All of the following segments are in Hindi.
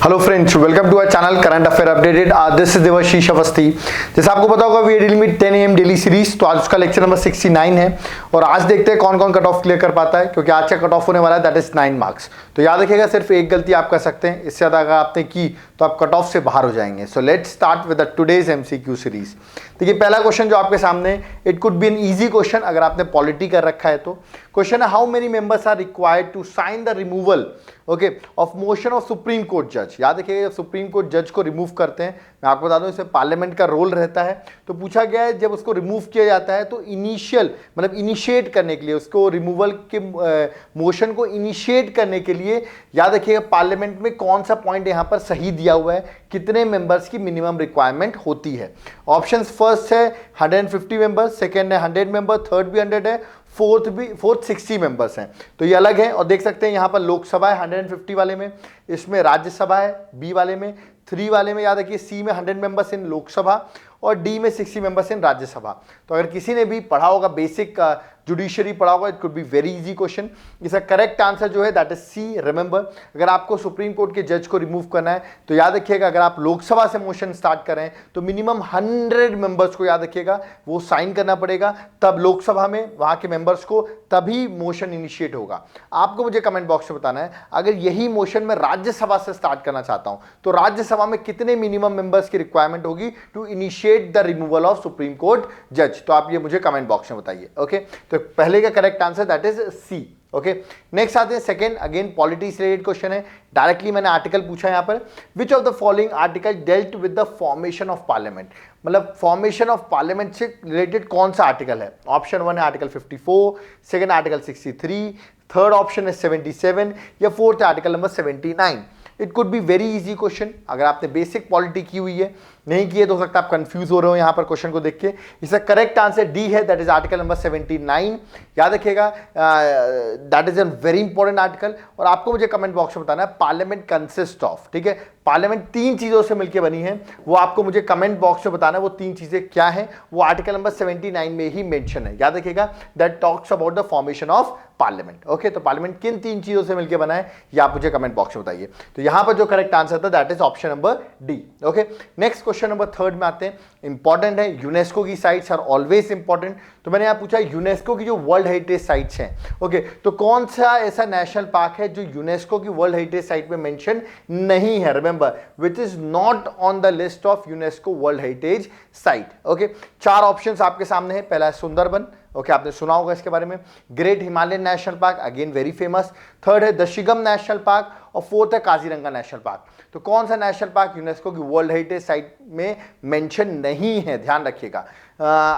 Hello friends, welcome to our channel current affair updated. This is Devashish Awasthi. जैसे आपको पता होगा we are dealing with 10 AM daily series. तो आज उसका लेक्चर नंबर 69 है और आज देखते हैं कौन कौन कट ऑफ क्लियर कर पाता है, क्योंकि आज का कट ऑफ होने वाला है दैट इज 9 मार्क्स। तो याद रखिएगा सिर्फ एक गलती आप कर सकते हैं, इससे ज्यादा अगर आपने की तो आप कट ऑफ से बाहर हो जाएंगे। So let's start with the today's MCQ series. देखिए पहला क्वेश्चन जो आपके सामने, it could be an easy question अगर आपने पॉलिटी कर रखा है तो। क्वेश्चन है how many members are required to sign the removal of motion of supreme court जज। याद रखिएगा जब सुप्रीम कोर्ट जज को रिमूव करते हैं, मैं आपको बता दूं इसमें पार्लियामेंट का रोल रहता है। तो पूछा गया है जब उसको रिमूव किया जाता है तो इनिशियल मतलब इनिशिएट करने के लिए, उसको रिमूवल के मोशन को इनिशिएट करने के लिए याद रखिएगा पार्लियामेंट में कौन सा पॉइंट यहां पर सही दिया हुआ है, कितने मेंबर्स की मिनिमम रिक्वायरमेंट होती है। ऑप्शंस फर्स्ट है 150 मेंबर्स, सेकेंड है 100 मेंबर, थर्ड भी 100 है, फोर्थ 60 मेंबर्स हैं। तो ये अलग है। और देख सकते हैं यहाँ पर लोकसभा है 150 वाले में, इसमें राज्यसभा है बी वाले में, 3 वाले में याद रखिए सी में 100 मेंबर्स इन लोकसभा और डी में 60 मेंबर्स इन राज्यसभा। तो अगर किसी ने भी पढ़ा होगा बेसिक जुडिशरी पढ़ा होगा, it could be very easy question. इसका करेक्ट आंसर जो है दैट इज सी। रिमेंबर अगर आपको सुप्रीम कोर्ट के जज को रिमूव करना है तो याद रखिएगा अगर आप लोकसभा से मोशन स्टार्ट करें तो मिनिमम 100 मेंबर्स को याद रखिएगा वो साइन करना पड़ेगा, तब लोकसभा में वहां के मेंबर्स को तभी मोशन इनिशिएट होगा। आपको मुझे कमेंट बॉक्स में बताना है अगर यही मोशन मैं राज्यसभा से स्टार्ट करना चाहता हूं तो राज्यसभा में कितने मिनिमम मेंबर्स की रिक्वायरमेंट होगी to initiate the removal of supreme court जज। तो आप ये मुझे कमेंट बॉक्स में बताइए। ओके, तो पहले का correct answer that is C. Okay, next आते हैं सेकंड, अगेन पॉलिटी से रिलेटेड क्वेश्चन है। डायरेक्टली मैंने आर्टिकल पूछा यहां पर, which of the following article dealt with the formation of parliament. मतलब फॉर्मेशन ऑफ पार्लियामेंट से रिलेटेड कौन सा आर्टिकल है। ऑप्शन 1 है article 54, second article 63, third option है 77 या fourth article number 79। It could be very easy question अगर आपने बेसिक पॉलिटी की हुई है, नहीं की है तो हो सकता है आप कंफ्यूज हो रहे हो यहां पर क्वेश्चन को देख के। इसका करेक्ट आंसर डी है, दैट इज आर्टिकल नंबर 79। याद रखिएगा that is an very important article. और आपको मुझे कमेंट बॉक्स में बताना है पार्लियामेंट कंसिस्ट ऑफ, ठीक है, पार्लियामेंट 3 चीजों से मिलकर बनी है, वो आपको मुझे कमेंट बॉक्स में बताना है वो 3 चीजें क्या है। वो आर्टिकल नंबर 79 में ही मेंशन है। याद रखिएगा that talks about the formation of parliament. Okay, तो पार्लियामेंट किन 3 चीजों से मिलकर बना है ये आप मुझे कमेंट बॉक्स में बताइए। तो यहां पर जो करेक्ट आंसर था that is option number D. Okay, next question number 3 में आते हैं। इंपॉर्टेंट है, यूनेस्को की साइट्स आर ऑलवेज इंपॉर्टेंट। तो मैंने यहां पूछा यूनेस्को की जो वर्ल्ड हेरिटेज साइट्स हैं, ओके, तो कौन सा ऐसा नेशनल पार्क है जो यूनेस्को की वर्ल्ड हेरिटेज साइट में मेंशन नहीं है। Remember which is not on the list of UNESCO world heritage site. Okay, 4 options आपके सामने है। पहला है सुंदरबन, ओके, आपने सुना होगा इसके बारे में। Great Himalayan national park, again very famous. Third है दशिगम नेशनल पार्क और फोर्थ है काजीरंगा नेशनल पार्क। तो कौन सा नेशनल पार्क यूनेस्को की वर्ल्ड हेरिटेज साइट में मेंशन नहीं है, ध्यान रखिएगा।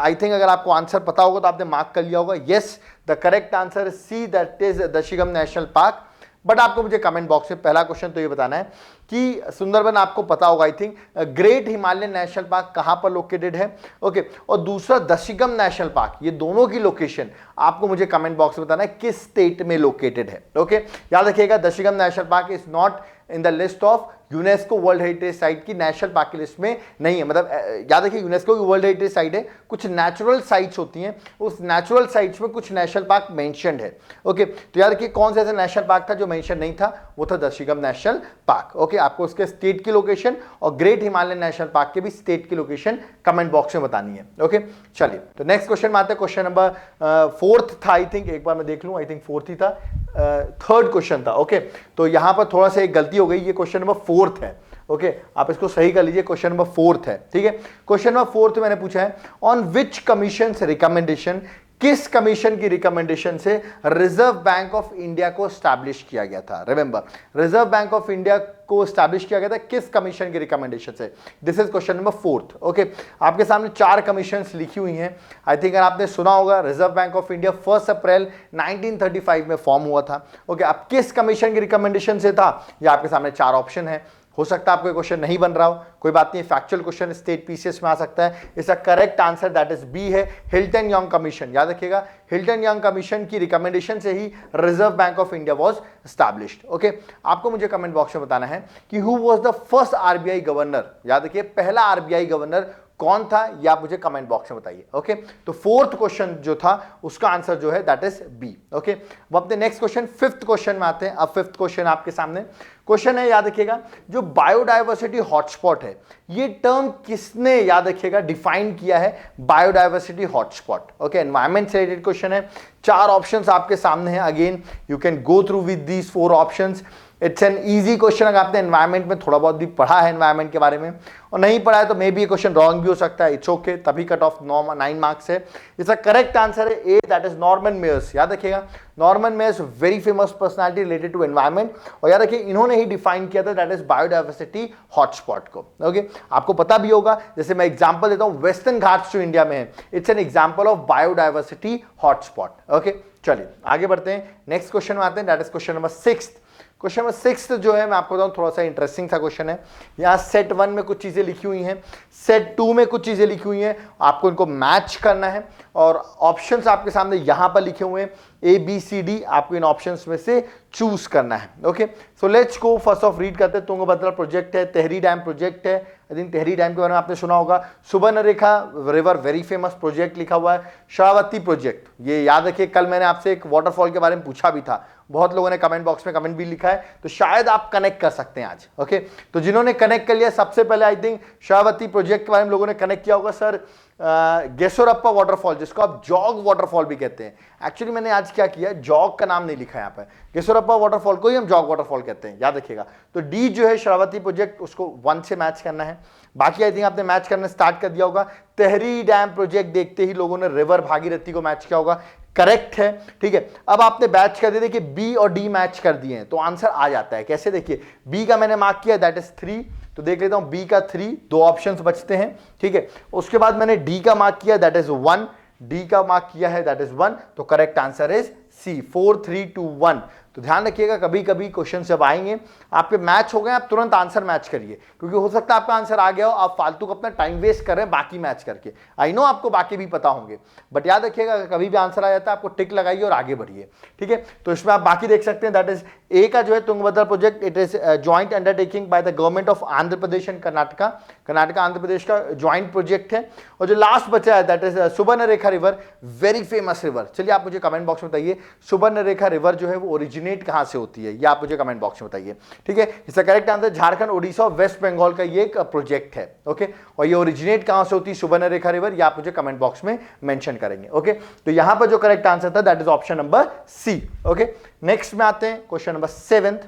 आई थिंक अगर आपको आंसर पता होगा तो आपने मार्क कर लिया होगा। Yes, the correct answer C, that is Dachigam national park. But आपको मुझे कमेंट बॉक्स में पहला क्वेश्चन तो ये बताना है कि सुंदरबन आपको पता होगा I think, great Himalayan national park कहां पर लोकेटेड है। ओके, और दूसरा दशिगम नेशनल पार्क, ये दोनों की लोकेशन आपको मुझे कमेंट बॉक्स में बताना है किस स्टेट में लोकेटेड है। ओके, याद रखिएगा Dachigam national park is not in the list of UNESCO world heritage site की नेशनल पार्क की लिस्ट में नहीं है। मतलब याद रखिए यूनेस्को की वर्ल्ड हेरिटेज साइट है, कुछ नेचुरल साइट्स होती हैं, उस नेचुरल साइट्स में कुछ नेशनल पार्क मेंशन्ड है। ओके, तो याद रखिए कौन सा ऐसा नेशनल पार्क था जो मेंशन नहीं था, वो था दशिगम नेशनल पार्क। ओके, आपको उसके स्टेट की लोकेशन और ग्रेट हिमालयन नेशनल पार्क के भी स्टेट की लोकेशन कमेंट बॉक्स में बतानी है। ओके, चलिए तो नेक्स्ट क्वेश्चन में आते हैं। क्वेश्चन नंबर 4 था आई थिंक, एक बार मैं देख लूं, आई थिंक 4 ही था, 3rd क्वेश्चन था। ओके, तो यहां पर थोड़ा सा एक गलती हो गई, ये क्वेश्चन नंबर 4 है। ओके, आप इसको सही कर लीजिए, क्वेश्चन नंबर 4 है, ठीक है। क्वेश्चन नंबर 4 मैंने पूछा है ऑन विच कमीशन रिकमेंडेशन, किस कमीशन की रिकमेंडेशन से रिजर्व बैंक ऑफ इंडिया को स्टैब्लिश किया गया था। Remember reserve bank of India को स्टैब्लिश किया गया था किस कमीशन की रिकमेंडेशन से। This is question number 4। Okay, आपके सामने 4 कमीशंस लिखी हुई हैं। आई थिंक अगर आपने सुना होगा रिजर्व बैंक ऑफ इंडिया 1 अप्रैल 1935 में फॉर्म हुआ था। ओके, अब किस कमीशन की रिकमेंडेशन से था, ये आपके सामने 4 ऑप्शन है। हो सकता है आपको क्वेश्चन नहीं बन रहा हो, कोई बात नहीं, फैक्चुअल क्वेश्चन स्टेट पीसीएस में आ सकता है। इसका correct answer that is B है, हिल्टन यंग कमीशन। याद रखिएगा हिल्टन यंग कमीशन की रिकमेंडेशन से ही reserve bank of India was established. Okay, आपको मुझे कमेंट बॉक्स में बताना है कि who was the first RBI governor. याद रखिए पहला आरबीआई गवर्नर कौन था ये आप मुझे कमेंट बॉक्स में बताइए। ओके, तो फोर्थ क्वेश्चन जो था उसका आंसर जो है दैट इज बी। ओके, अब अपने नेक्स्ट क्वेश्चन फिफ्थ क्वेश्चन में आते हैं। अब फिफ्थ क्वेश्चन आपके सामने क्वेश्चन है, याद रखिएगा, जो बायोडायवर्सिटी हॉटस्पॉट है, ये टर्म किसने याद रखिएगा डिफाइन किया है, बायोडायवर्सिटी हॉटस्पॉट। ओके, एनवायरमेंट से रिलेटेड क्वेश्चन है, 4 ऑप्शंस आपके सामने हैं। Again you can go through with these 4 options. It's an easy question, अगर आपने एनवायरमेंट में थोड़ा बहुत भी पढ़ा है एनवायरमेंट के बारे में और नहीं पढ़ा है तो मे बी ये क्वेश्चन रॉन्ग भी हो सकता है, इट्स ओके, तभी कट ऑफ 9 मार्क्स है। इसका करेक्ट आंसर है A, that is Norman Myers. याद रखिएगा, Norman Myers very famous personality related to environment, और याद रखिए इन्होंने ही डिफाइन किया था दैट इज बायोडायवर्सिटी हॉटस्पॉट को। ओके, आपको पता भी होगा, जैसे मैं एग्जांपल देता हूं, वेस्टर्न घाट्स जो इंडिया में है, it's an example of biodiversity hotspot. Okay, चलिए आगे बढ़ते हैं, नेक्स्ट क्वेश्चन में आते हैं, that is question number 6। Question number 6 जो है मैं आपको बताऊं थोड़ा सा इंटरेस्टिंग सा क्वेश्चन है। यहाँ सेट 1 में कुछ चीजें लिखी हुई हैं, सेट 2 में कुछ चीजें लिखी हुई हैं, आपको इनको मैच करना है और ऑप्शंस आपके सामने यहां पर लिखे हुए हैं ए बी सी डी, आपको इन ऑप्शंस में से चूज करना है। Okay, so let's go, first of read करते हैं। तुंगभद्रा प्रोजेक्ट है, तेहरी डैम प्रोजेक्ट है, आई थिंक तेहरी डैम के बारे में आपने सुना होगा। Subarnarekha river very famous project लिखा हुआ है। श्रावती प्रोजेक्ट, ये याद रखिए, कल मैंने आपसे एक वाटरफॉल के बारे में पूछा भी था, बहुत लोगों ने कमेंट बॉक्स में कमेंट भी लिखा है, तो शायद आप कनेक्ट कर सकते हैं आज। ओके, तो जिन्होंने कनेक्ट कर लिया, सबसे पहले आई थिंक श्रावती प्रोजेक्ट के बारे में लोगों ने कनेक्ट किया होगा। सर गेसोरप्पा वाटरफॉल, जिसको आप जॉग वाटरफॉल भी कहते हैं, एक्चुअली मैंने आज क्या किया, जॉग का नाम नहीं लिखा यहाँ पे, गेसोरप्पा वाटरफॉल को ही हम जॉग वाटरफॉल कहते हैं, याद रखिएगा। तो डी जो है श्रावती प्रोजेक्ट, उसको 1 से मैच करना है। बाकी आई थिंक आपने मैच करना स्टार्ट कर दिया होगा। तेहरी डैम प्रोजेक्ट देखते ही लोगों ने रिवर भागीरथी को मैच किया होगा, करेक्ट है। ठीक है, अब आपने मैच कर दिया, देखिए बी और डी मैच कर दिए हैं तो आंसर आ जाता है। कैसे, देखिए बी का मैंने मार्क किया दैट इज 3, तो देख लेता हूं बी का 3, 2 ऑप्शंस बचते हैं। ठीक है, उसके बाद मैंने डी का मार्क किया दैट इज 1, डी का मार्क किया है दैट इज 1, तो करेक्ट आंसर इज सी, 4 3 2 1। तो ध्यान रखिएगा, कभी कभी क्वेश्चन जब आएंगे आपके मैच हो गए, आप तुरंत आंसर मैच करिए, क्योंकि हो सकता है आपका आंसर आ गया हो, आप फालतू का अपना टाइम वेस्ट कर रहे हैं बाकी मैच करके। आई नो आपको बाकी भी पता होंगे, बट याद रखिएगा कभी भी आंसर आ जाता है आपको टिक लगाइए और आगे बढ़िए। ठीक है, तो इसमें आप बाकी देख सकते हैं, दैट इज ए का जो है Tungabhadra project, it is joint undertaking by the government of Andhra Pradesh and Karnataka, Karnataka Andhra Pradesh का ज्वाइंट प्रोजेक्ट है। और जो लास्ट बचा है that is Subarnarekha river, very famous river. चलिए आप मुझे कमेंट बॉक्स में बताइए, सुवर्णरेखा रिवर जो है वो ओरिजिनेट कहां से होती है, ये आप मुझे कमेंट बॉक्स में बताइए। ठीक है, इसका करेक्ट आंसर झारखंड, ओडिशा और वेस्ट बंगाल का ये एक प्रोजेक्ट है। ओके, और ये ओरिजिनेट कहां से होती है सुवर्णरेखा रिवर, ये आप मुझे कमेंट बॉक्स में मेंशन करेंगे। ओके, तो यहां पर जो करेक्ट आंसर था that is option number C. Okay, next में आते हैं क्वेश्चन नंबर 7।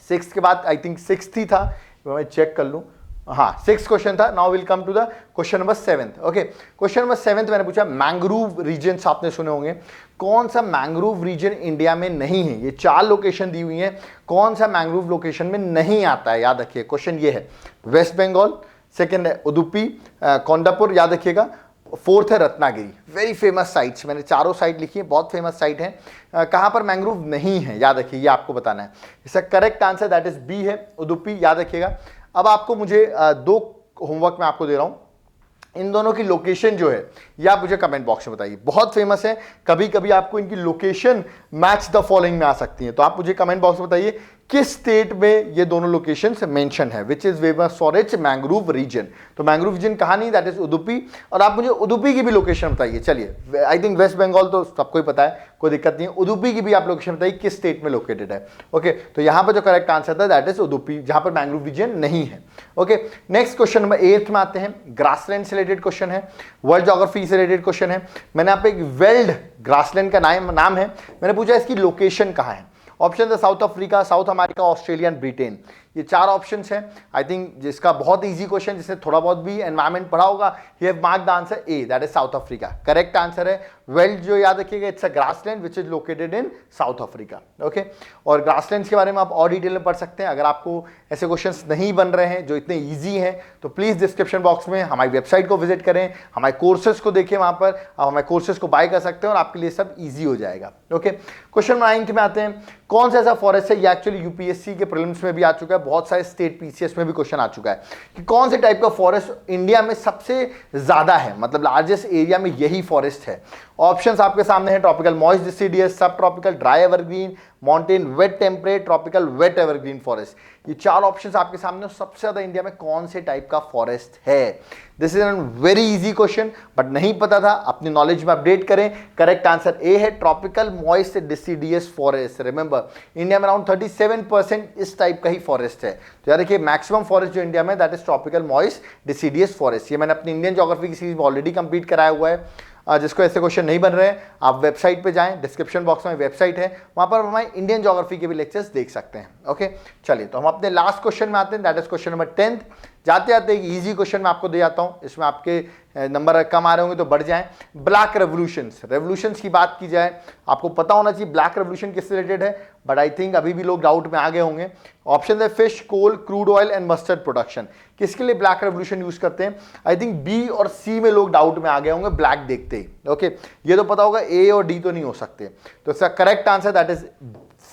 6 के बाद आई थिंक 6th ही था, मैं चेक कर लूं, हाँ 6th क्वेश्चन था। Now will come to the question number 7th। Okay, question number 7th मैंने पूछा मैंग्रोव रीजन्स, आपने सुने होंगे, कौन सा मैंग्रोव रीजन इंडिया में नहीं है। ये 4 लोकेशन दी हुई है, कौन सा मैंग्रोव लोकेशन में नहीं आता है, याद रखिए क्वेश्चन ये है। वेस्ट बंगाल, सेकंड है उडुपी कोंडापुर, याद रखिएगा, 4th है रत्नागिरी। वेरी फेमस साइट्स, मैंने चारों साइट लिखी है, बहुत फेमस साइट है। कहां पर मैंग्रोव नहीं है, याद रखिए, ये आपको बताना है। इसका correct answer that is B है, उडुपी, याद रखिएगा। अब आपको मुझे 2 होमवर्क मैं आपको दे रहा हूं, इन दोनों की लोकेशन जो है ये आप मुझे कमेंट बॉक्स में बताइए। बहुत फेमस है, कभी कभी आपको इनकी लोकेशन मैच द फॉलोइंग में आ सकती है, तो आप मुझे कमेंट बॉक्स में बताइए किस स्टेट में ये दोनों लोकेशंस मेंशन है, which is famous for its mangrove region. तो मैंग्रोव रीजन कहां नहीं, दैट इज उडुपी, और आप मुझे उडुपी की भी लोकेशन बताइए। चलिए, आई थिंक वेस्ट बंगाल तो सबको ही पता है, कोई दिक्कत नहीं है, उडुपी की भी आप लोकेशन बताइए किस स्टेट में लोकेटेड है। ओके, तो यहां पर जो करेक्ट आंसर था दैट इज उडुपी, जहां पर मैंग्रोव रीजन नहीं है। ओके, नेक्स्ट क्वेश्चन नंबर 8 में आते हैं, ग्रासलैंड से रिलेटेड क्वेश्चन है, वर्ल्ड ज्योग्राफी से रिलेटेड क्वेश्चन है। मैंने यहाँ पे एक वेल्ड ग्रासलैंड का नाम है, मैंने पूछा इसकी लोकेशन कहाँ है। ऑप्शन है south Africa, south America, Australia and Britain. ये 4 ऑप्शंस हैं। आई थिंक जिसका बहुत इजी क्वेश्चन, जिसने थोड़ा बहुत भी एनवायरमेंट पढ़ा होगा, he have mark the answer A, that is south Africa. Correct answer है वेल्ड, जो याद रखिएगा, it's a grassland which is located in south Africa. Okay, और ग्रासलैंड्स के बारे में आप और डिटेल में पढ़ सकते हैं। अगर आपको ऐसे क्वेश्चंस नहीं बन रहे हैं जो इतने ईजी हैं, तो प्लीज डिस्क्रिप्शन बॉक्स में हमारी वेबसाइट को विजिट करें, हमारे कोर्सेज को देखें, वहां पर आप हमारे कोर्सेज को बाय कर सकते हैं और आपके लिए सब ईजी हो जाएगा। ओके, क्वेश्चन 9 में आते हैं, कौन सा ऐसा फॉरेस्ट है, ये एक्चुअली यूपीएससी के प्रीलिम्स में भी आ चुका है, बहुत सारे स्टेट पीसीएस में भी क्वेश्चन आ चुका है कि कौन से टाइप का फॉरेस्ट इंडिया में सबसे ज्यादा है, मतलब लार्जेस्ट एरिया में यही फॉरेस्ट है। ऑप्शंस आपके सामने है, tropical moist deciduous, sub tropical dry evergreen, mountain wet temperate, tropical wet evergreen forest. ये 4 ऑप्शंस आपके सामने, सबसे ज्यादा इंडिया में कौन से टाइप का फॉरेस्ट है। This is an very easy question, but नहीं पता था, अपनी नॉलेज में अपडेट करें। करेक्ट आंसर ए है, tropical moist deciduous forest. Remember, India में अराउंड 37% इस टाइप का ही फॉरेस्ट है। तो यार देखिए, मैक्सिमम फॉरेस्ट जो इंडिया में, that is tropical moist deciduous forest. ये मैंने अपनी इंडियन ज्योग्राफी की सीरीज में ऑलरेडी कंप्लीट कराया हुआ है। जिसको ऐसे क्वेश्चन नहीं बन रहे हैं, आप वेबसाइट पे जाएं, डिस्क्रिप्शन बॉक्स में वेबसाइट है, वहां पर हमारे इंडियन ज्योग्राफी के भी लेक्चर्स देख सकते हैं। ओके, चलिए तो हम अपने लास्ट क्वेश्चन में आते हैं, दैट इज क्वेश्चन नंबर 10। जाते जाते एक इजी क्वेश्चन मैं आपको दे जाता हूं, इसमें आपके नंबर कम आ रहे होंगे तो बढ़ जाएं। ब्लैक रेवोल्यूशंस की बात की जाए, आपको पता होना चाहिए ब्लैक रेवोल्यूशन किससे रिलेटेड है, बट आई थिंक अभी भी लोग डाउट में आ गए होंगे। ऑप्शन है fish, coal, crude oil and mustard production. किसके लिए ब्लैक रेवोल्यूशन यूज करते हैं? आई थिंक बी और सी में लोग डाउट में आ गए होंगे ब्लैक देखते ही। ओके, ये तो पता होगा, ए और डी तो नहीं हो सकते। तो इसका correct answer that is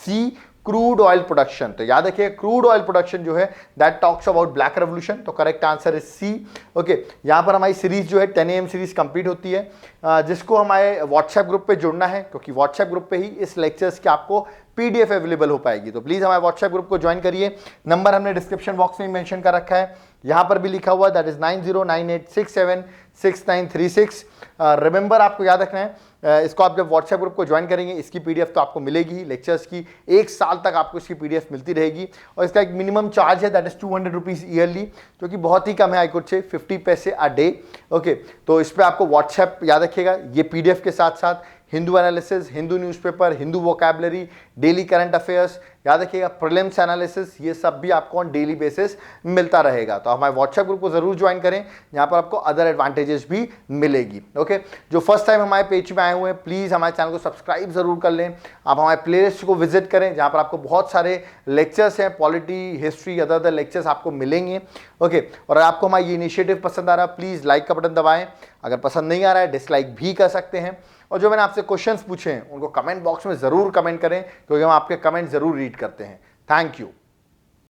C, crude oil production. तो याद रखिए, क्रूड ऑयल प्रोडक्शन जो है that talks about black revolution. तो correct answer is C. Okay, यहां पर हमारी सीरीज जो है 10 AM सीरीज कंप्लीट होती है, जिसको हमारे व्हाट्सएप ग्रुप पे जुड़ना है, क्योंकि व्हाट्सएप ग्रुप पे ही इस लेक्चर्स की आपको पीडीएफ अवेलेबल हो पाएगी। तो प्लीज हमारे व्हाट्सएप ग्रुप को ज्वाइन करिए। नंबर हमने डिस्क्रिप्शन बॉक्स में मेंशन कर रखा है, यहां पर भी लिखा हुआ है, दैट इज 9098676936। रिमेंबर, आपको याद रखना है, इसको आप जब व्हाट्सएप ग्रुप को ज्वाइन करेंगे, इसकी पीडीएफ तो आपको मिलेगी लेक्चर्स की, 1 साल तक आपको इसकी पीडीएफ मिलती रहेगी। और इसका एक मिनिमम चार्ज है, दैट इज 200 रुपीज ईयरली, जो कि बहुत ही कम है, आई कुड से 50 पैसे अ डे। ओके, तो इस पर आपको व्हाट्सएप, याद रखिएगा, ये पीडीएफ के साथ साथ Hindu analysis, Hindu newspaper, Hindu vocabulary, daily current affairs, याद रखिएगा प्रीलिम्स एनालिसिस, ये सब भी आपको ऑन डेली बेसिस मिलता रहेगा। तो हमारे व्हाट्सएप ग्रुप को जरूर ज्वाइन करें, यहाँ पर आपको अदर एडवांटेजेस भी मिलेगी। ओके, जो फर्स्ट टाइम हमारे पेज में आए हुए हैं, प्लीज़ हमारे चैनल को सब्सक्राइब जरूर कर लें। आप हमारे प्लेलिस्ट को विजिट करें, जहाँ पर आपको बहुत सारे लेक्चर्स हैं, पॉलिटी, हिस्ट्री, अदर लेक्चर्स आपको मिलेंगे। ओके, और अगर आपको हमारा ये इनिशिएटिव पसंद आ रहा है, प्लीज़ लाइक का बटन दबाएं। अगर पसंद नहीं आ रहा है, डिसलाइक भी कर सकते हैं। और जो मैंने आपसे क्वेश्चंस पूछे हैं, उनको कमेंट बॉक्स में ज़रूर कमेंट करें, क्योंकि हम आपके कमेंट ज़रूर रीड करते हैं। Thank you.